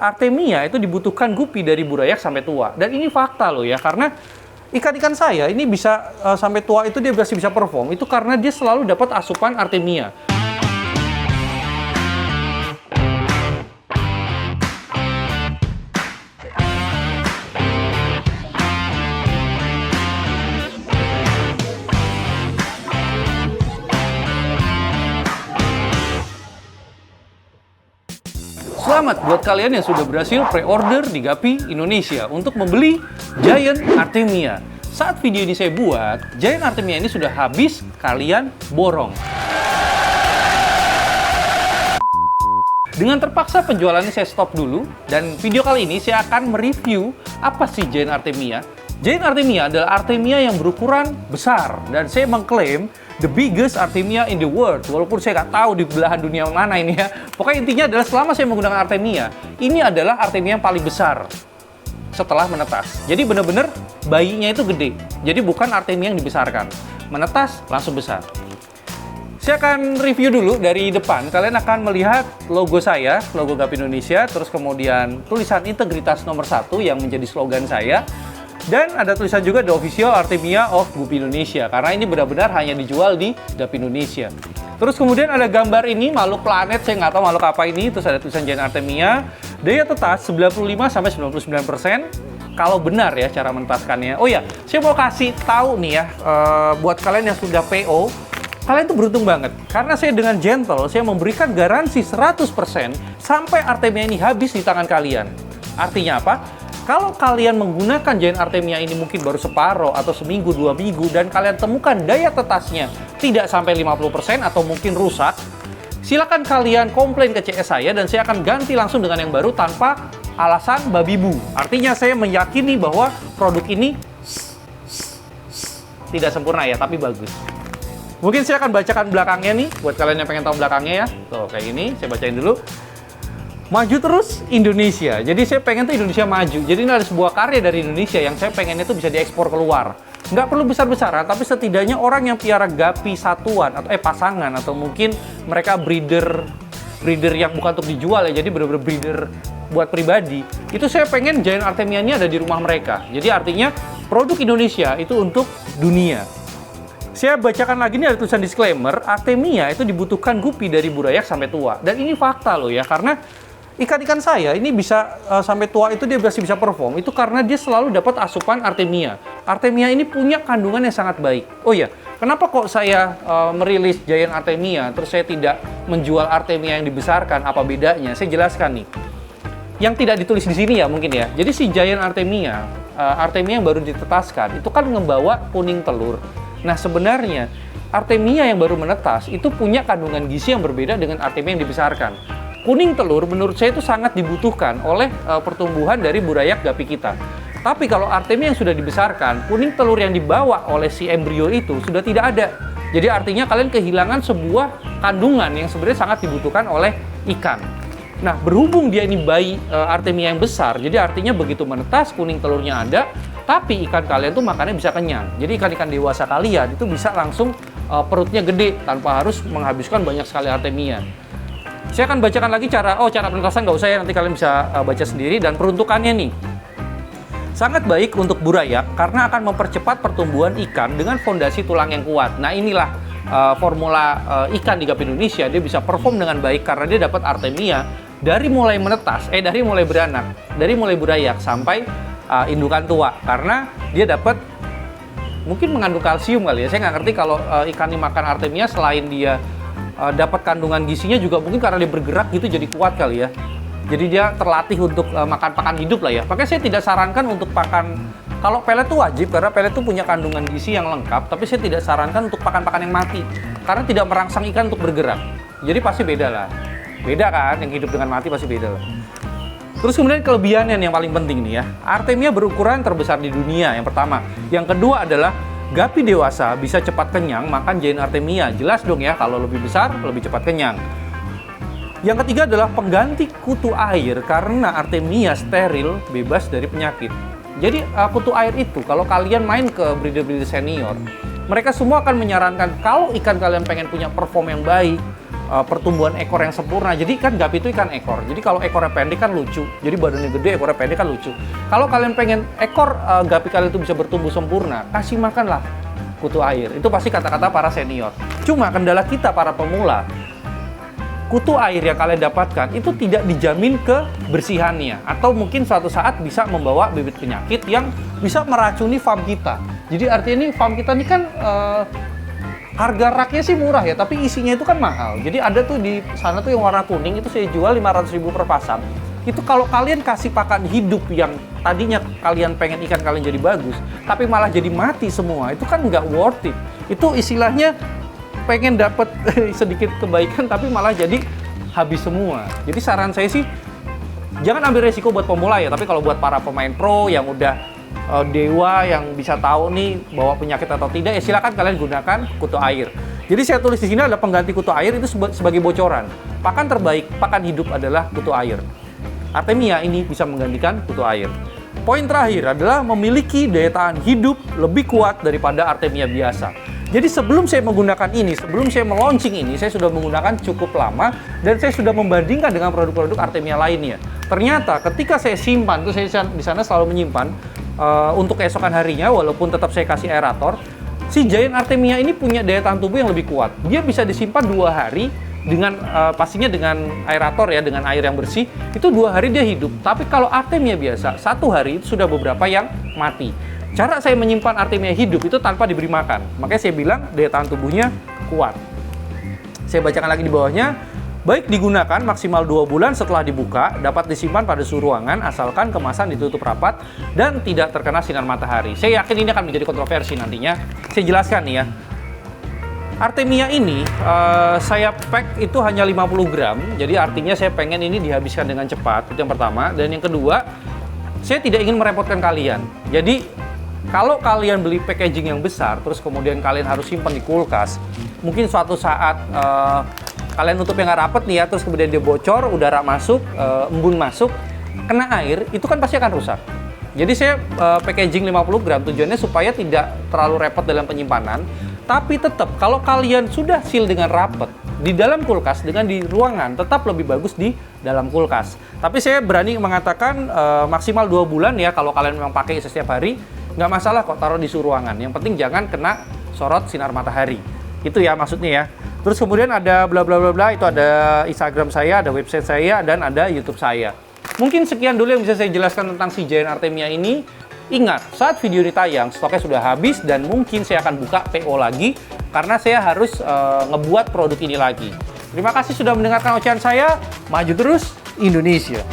Artemia itu dibutuhkan gupi dari burayak sampai tua. Dan ini fakta loh ya, karena ikan-ikan saya ini bisa sampai tua itu dia masih bisa perform. Itu karena dia selalu dapat asupan Artemia. Selamat buat kalian yang sudah berhasil pre-order di Gapi Indonesia untuk membeli Giant Artemia. Saat video ini saya buat, Giant Artemia ini sudah habis kalian borong. Dengan terpaksa penjualannya saya stop dulu, dan video kali ini saya akan mereview apa sih Giant Artemia. Giant Artemia adalah Artemia yang berukuran besar, dan saya mengklaim the biggest Artemia in the world. Walaupun saya nggak tahu di belahan dunia mana ini ya. Pokoknya intinya adalah selama saya menggunakan Artemia, ini adalah Artemia yang paling besar setelah menetas. Jadi benar-benar bayinya itu gede. Jadi bukan Artemia yang dibesarkan. Menetas langsung besar. Saya akan review dulu dari depan. Kalian akan melihat logo saya, logo Gapi Indonesia, terus kemudian tulisan integritas nomor 1 yang menjadi slogan saya. Dan ada tulisan juga The Official Artemia of Gupi Indonesia, karena ini benar-benar hanya dijual di Gapi Indonesia. Terus kemudian ada gambar ini, makhluk planet, saya nggak tahu makhluk apa ini. Terus ada tulisan Giant Artemia, daya tetas 95-99%, kalau benar ya cara menetaskannya. Oh ya, saya mau kasih tahu nih ya, buat kalian yang sudah PO, kalian tuh beruntung banget. Karena saya dengan gentle, saya memberikan garansi 100% sampai Artemia ini habis di tangan kalian. Artinya apa? Kalau kalian menggunakan Giant Artemia ini mungkin baru separuh atau seminggu, 2 minggu, dan kalian temukan daya tetasnya tidak sampai 50% atau mungkin rusak, silakan kalian komplain ke CS saya dan saya akan ganti langsung dengan yang baru tanpa alasan babi bu. Artinya saya meyakini bahwa produk ini tidak sempurna ya, tapi bagus. Mungkin saya akan bacakan belakangnya nih, buat kalian yang pengen tahu belakangnya ya. Tuh, kayak gini, saya bacain dulu. Maju terus Indonesia. Jadi saya pengen tuh Indonesia maju. Jadi ini ada sebuah karya dari Indonesia yang saya pengen itu bisa diekspor keluar. Nggak perlu besar-besaran, tapi setidaknya orang yang piara gapi satuan atau pasangan atau mungkin mereka breeder yang bukan untuk dijual ya. Jadi bener-bener breeder buat pribadi. Itu saya pengen Giant Artemia ini ada di rumah mereka. Jadi artinya produk Indonesia itu untuk dunia. Saya bacakan lagi nih, ada tulisan disclaimer, Artemia itu dibutuhkan gupi dari burayak sampai tua. Dan ini fakta loh ya, karena ikan-ikan saya ini bisa sampai tua itu dia masih bisa perform. Itu karena dia selalu dapat asupan Artemia. Artemia ini punya kandungan yang sangat baik. Oh ya, kenapa kok saya merilis Giant Artemia, terus saya tidak menjual Artemia yang dibesarkan? Apa bedanya? Saya jelaskan nih. Yang tidak ditulis di sini ya mungkin ya. Jadi si Giant Artemia, Artemia yang baru ditetaskan, itu kan membawa kuning telur. Nah sebenarnya Artemia yang baru menetas itu punya kandungan gizi yang berbeda dengan Artemia yang dibesarkan. Kuning telur menurut saya itu sangat dibutuhkan oleh pertumbuhan dari burayak gapi kita. Tapi kalau Artemia yang sudah dibesarkan, kuning telur yang dibawa oleh si embrio itu sudah tidak ada. Jadi artinya kalian kehilangan sebuah kandungan yang sebenarnya sangat dibutuhkan oleh ikan. Nah, berhubung dia ini bayi Artemia yang besar, jadi artinya begitu menetas kuning telurnya ada, tapi ikan kalian tuh makannya bisa kenyang. Jadi ikan-ikan dewasa kalian itu bisa langsung perutnya gede tanpa harus menghabiskan banyak sekali Artemia. Saya akan bacakan lagi cara penetasan, nggak usah ya, nanti kalian bisa baca sendiri. Dan peruntukannya nih, sangat baik untuk burayak karena akan mempercepat pertumbuhan ikan dengan fondasi tulang yang kuat. Nah inilah formula ikan di Gapi Indonesia, dia bisa perform dengan baik karena dia dapat Artemia dari mulai menetas, dari mulai beranak, dari mulai burayak sampai indukan tua. Karena dia dapat, mungkin mengandung kalsium kali ya, saya nggak ngerti kalau ikan ini makan Artemia selain dia dapat kandungan gizinya juga mungkin karena dia bergerak gitu jadi kuat kali ya. Jadi dia terlatih untuk makan pakan hidup lah ya. Makanya saya tidak sarankan untuk pakan, kalau pelet itu wajib karena pelet itu punya kandungan gizi yang lengkap, tapi saya tidak sarankan untuk pakan-pakan yang mati karena tidak merangsang ikan untuk bergerak. Jadi pasti beda lah. Beda kan, yang hidup dengan mati pasti beda lah. Terus kemudian kelebihannya yang paling penting nih ya. Artemia berukuran terbesar di dunia yang pertama. Yang kedua adalah gapi dewasa bisa cepat kenyang makan Giant Artemia. Jelas dong ya, kalau lebih besar lebih cepat kenyang. Yang ketiga adalah pengganti kutu air karena Artemia steril, bebas dari penyakit. Jadi kutu air itu kalau kalian main ke breeder-breeder senior, mereka semua akan menyarankan kalau ikan kalian pengen punya perform yang baik, pertumbuhan ekor yang sempurna. Jadi kan guppy itu ikan ekor. Jadi kalau ekornya pendek kan lucu. Jadi badannya gede, ekornya pendek kan lucu. Kalau kalian pengen ekor guppy kalian itu bisa bertumbuh sempurna, kasih makanlah kutu air. Itu pasti kata-kata para senior. Cuma kendala kita para pemula, kutu air yang kalian dapatkan itu tidak dijamin kebersihannya, atau mungkin suatu saat bisa membawa bibit penyakit yang bisa meracuni farm kita. Jadi artinya ini farm kita ini kan harga raknya sih murah ya, tapi isinya itu kan mahal. Jadi ada tuh di sana tuh yang warna kuning itu saya jual 500.000 per pasang. Itu kalau kalian kasih pakan hidup yang tadinya kalian pengen ikan kalian jadi bagus, tapi malah jadi mati semua, itu kan nggak worth it. Itu istilahnya pengen dapat sedikit kebaikan tapi malah jadi habis semua. Jadi saran saya sih jangan ambil resiko buat pemula ya, tapi kalau buat para pemain pro yang udah dewa yang bisa tahu nih bawa penyakit atau tidak, ya silakan kalian gunakan kutu air. Jadi saya tulis di sini adalah pengganti kutu air itu sebagai bocoran. Pakan terbaik, pakan hidup adalah kutu air. Artemia ini bisa menggantikan kutu air. Poin terakhir adalah memiliki daya tahan hidup lebih kuat daripada Artemia biasa. Jadi sebelum saya menggunakan ini, sebelum saya meluncing ini, saya sudah menggunakan cukup lama dan saya sudah membandingkan dengan produk-produk Artemia lainnya. Ternyata ketika saya simpan, tuh saya di sana selalu menyimpan untuk keesokan harinya, walaupun tetap saya kasih aerator, si Giant Artemia ini punya daya tahan tubuh yang lebih kuat. Dia bisa disimpan 2 hari dengan pastinya dengan aerator ya, dengan air yang bersih, itu 2 hari dia hidup. Tapi kalau Artemia biasa, 1 hari itu sudah beberapa yang mati. Cara saya menyimpan Artemia hidup itu tanpa diberi makan. Makanya saya bilang daya tahan tubuhnya kuat. Saya bacakan lagi di bawahnya. Baik digunakan maksimal 2 bulan setelah dibuka, dapat disimpan pada suhu ruangan asalkan kemasan ditutup rapat dan tidak terkena sinar matahari. Saya yakin ini akan menjadi kontroversi nantinya. Saya jelaskan nih ya. Artemia ini saya pack itu hanya 50 gram, jadi artinya saya pengen ini dihabiskan dengan cepat, itu yang pertama. Dan yang kedua, saya tidak ingin merepotkan kalian. Jadi kalau kalian beli packaging yang besar, terus kemudian kalian harus simpan di kulkas, mungkin suatu saat kalian nutup yang nggak rapet nih ya, terus kemudian dia bocor, udara masuk, embun masuk, kena air, itu kan pasti akan rusak. Jadi saya packaging 50 gram tujuannya supaya tidak terlalu repot dalam penyimpanan, tapi tetap kalau kalian sudah seal dengan rapet di dalam kulkas dengan di ruangan, tetap lebih bagus di dalam kulkas. Tapi saya berani mengatakan maksimal 2 bulan ya, kalau kalian memang pakai setiap hari, nggak masalah kok taruh di suhu ruangan. Yang penting jangan kena sorot sinar matahari. Itu ya maksudnya ya. Terus kemudian ada bla bla bla bla, itu ada Instagram saya, ada website saya, dan ada YouTube saya. Mungkin sekian dulu yang bisa saya jelaskan tentang si Giant Artemia ini. Ingat, saat video ini tayang, stoknya sudah habis dan mungkin saya akan buka PO lagi karena saya harus ngebuat produk ini lagi. Terima kasih sudah mendengarkan ocehan saya. Maju terus, Indonesia!